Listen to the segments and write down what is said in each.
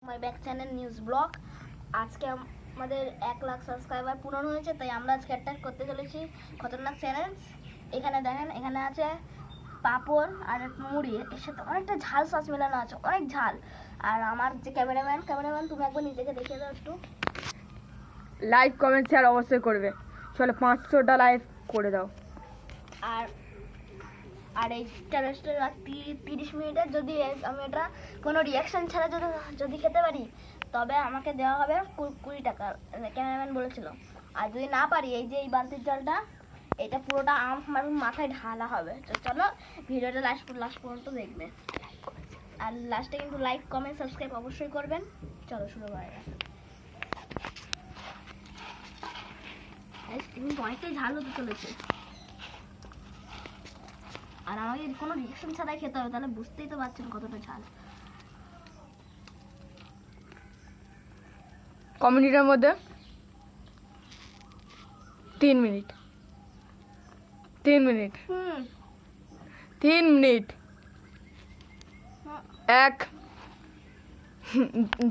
মাই back channel news blog. আজকে আমাদের 1 lakh subscriber পূরণ হয়েছে, তাই আমরা আজকে একটা করতে চলেছি খতরনাক চ্যালেঞ্জ। এখানে দেখেন, এখানে আছে পাঁপড় আর মুড়ি, এর সাথে অনেকটা ঝাল সস মেলানো আছে, অনেক ঝাল। আর আমার যে ক্যামেরাম্যান তুমি একবার নিজেকে দেখিয়ে দাও একটু। লাইক কমেন্ট শেয়ার অবশ্যই করবে। চলো 500টা লাইক করে দাও। আর আর এই চ্যালেঞ্জটা 30 মিনিটের, যদি আমি এটা কোনো রিয়াকশান ছাড়া যদি খেতে পারি তবে আমাকে দেওয়া হবে 20 টাকা, ক্যামেরাম্যান বলেছিল। আর যদি না পারি, এই যে এই বালতির জলটা, এটা পুরোটা আমার মাথায় ঢালা হবে। তো চলো ভিডিওটা লাস্ট পর্যন্ত দেখবে, আর লাস্টে কিন্তু লাইক কমেন্ট সাবস্ক্রাইব অবশ্যই করবেন। চলো শুরু করা যাক। কিন্তু অনেকটাই ঝাল হতে চলেছে, আর আমাকে কোনো রিয়াকশন ছাড়াই খেতে হবে, তাহলে বুঝতেই তো পারছেন কতটা ঝাল। কমিউনিটির মধ্যে 3 মিনিট 3 মিনিট 3 মিনিট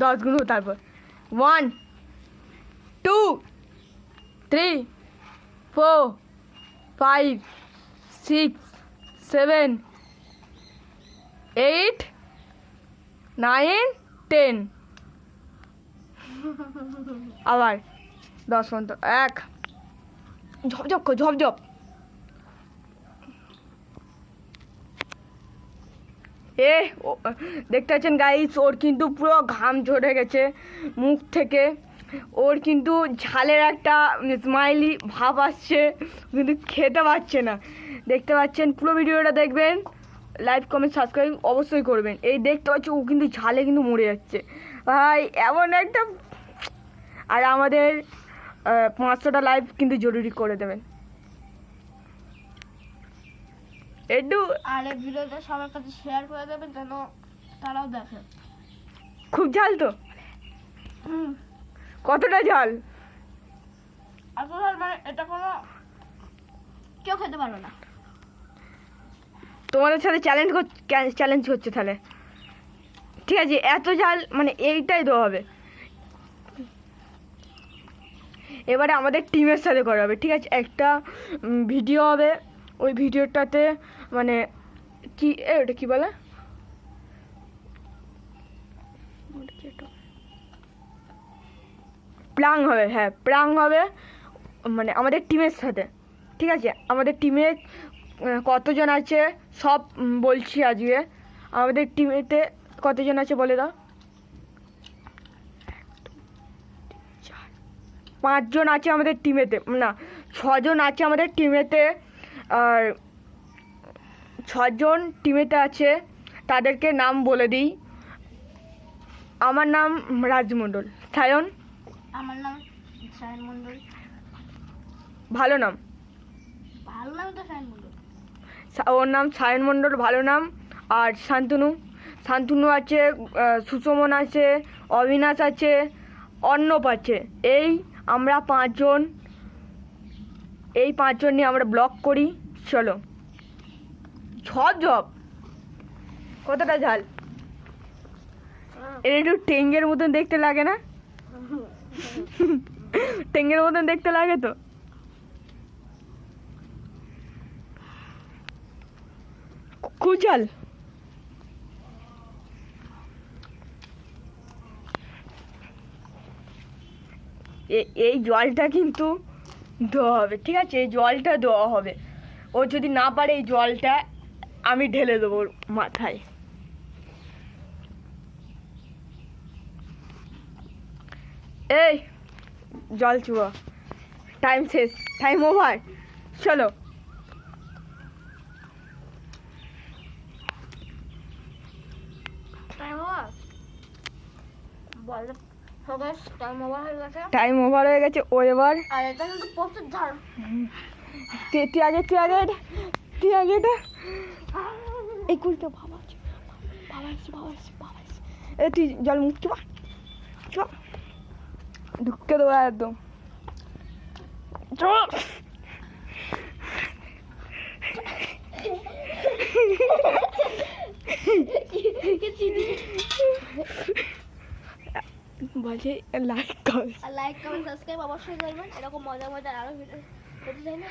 10 গুণ তারপর 1 2 3 4 5 6 7 8 9 10 আবার 10 পর্যন্ত 1 ঝপঝপ দেখতে পাচ্ছেন গাইস, ওর কিন্তু পুরো ঘাম ঝরে গেছে মুখ থেকে। ওর কিন্তু ঝালের একটা স্মাইলি ভাব আসছে, কিন্তু খেতে পারছে না। দেখতে পাচ্ছেন, পুরো ভিডিওটা দেখবেন, লাইক কমেন্ট সাবস্ক্রাইব অবশ্যই করবেন। এই দেখতে পাচ্ছি ও কিন্তু ঝালে কিন্তু মরে যাচ্ছে ভাই, এমন একটা। আর আমাদের 500টা লাইক কিন্তু জরুরি করে দেবেন একটু। আর এই ভিডিওটা সবার কাছে শেয়ার করে দেবেন যেন তারাও দেখে। খুব ঝাল তো? কতটা ঝাল? আসলে মানে এটা কোনো কেউ খেতে পারবে না। তোমাদের সাথে চ্যালেঞ্জ হচ্ছে তাহলে, ঠিক আছে? এত ঝাল মানে এইটাই দেওয়া হবে। এবারে আমাদের টিমের সাথে করা হবে, ঠিক আছে? একটা ভিডিও হবে, ওই ভিডিওটাতে মানে কি ওটা কি বলে, প্রাং হবে। হ্যাঁ, প্রাং হবে, মানে আমাদের টিমের সাথে, ঠিক আছে? আমাদের টিমে কতজন আছে সব বলছি আজকে। আমাদের টিমেতে কতজন আছে বলে দাও। 5 জন আছে আমাদের টিমেতে, না 6 জন আছে আমাদের টিমেতে। আর 6 জন টিমেতে আছে, তাদেরকে নাম বলে দিই। আমার নাম রাজমণ্ডল। সায়ন? আমার নাম সায়ন মণ্ডল। ভালো নাম? ভালো নাম তো সায়ন মণ্ডল। ওর নাম সায়ন মণ্ডল, ভালো নাম। আর শান্তনু আছে, সুশমন আছে, অবিনাশ আছে, অর্ণব আছে। এই আমরা 5 জন, এই 5 জন নিয়ে আমরা ব্লগ করি। চলো ঝপ কতটা ঝাল! এটা একটু টেঙ্গের মতন দেখতে লাগে না? টেঙ্গের মতন দেখতে লাগে তো। খুব ঝাল। এই জলটা কিন্তু দেওয়া হবে, ঠিক আছে? এই জলটা দেওয়া হবে। ও যদি না পারে, এই জলটা আমি ঢেলে দেবো ওর মাথায়। এই জল চুয়া, টাইম শেষ, টাইম ওভার। চলো টাইম ওভার বলে সবাই, টাইম ওভার হয়ে গেছে। টাইম ওভার হয়ে গেছে। ও এবার আর এটা কিন্তু প্রচুর ঝাল। তুই আগে এটা এই কুলটা বাবা এ তুই জল মুখ চুপা ঢুকে দেবো একদম। বলছে লাইক কর। আর লাইক কমেন্ট সাবস্ক্রাইব অবশ্যই করবেন, এরকম মজার আরও ভিডিও পেতে চাইলে।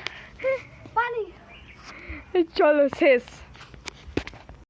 পানি চলো শেষ।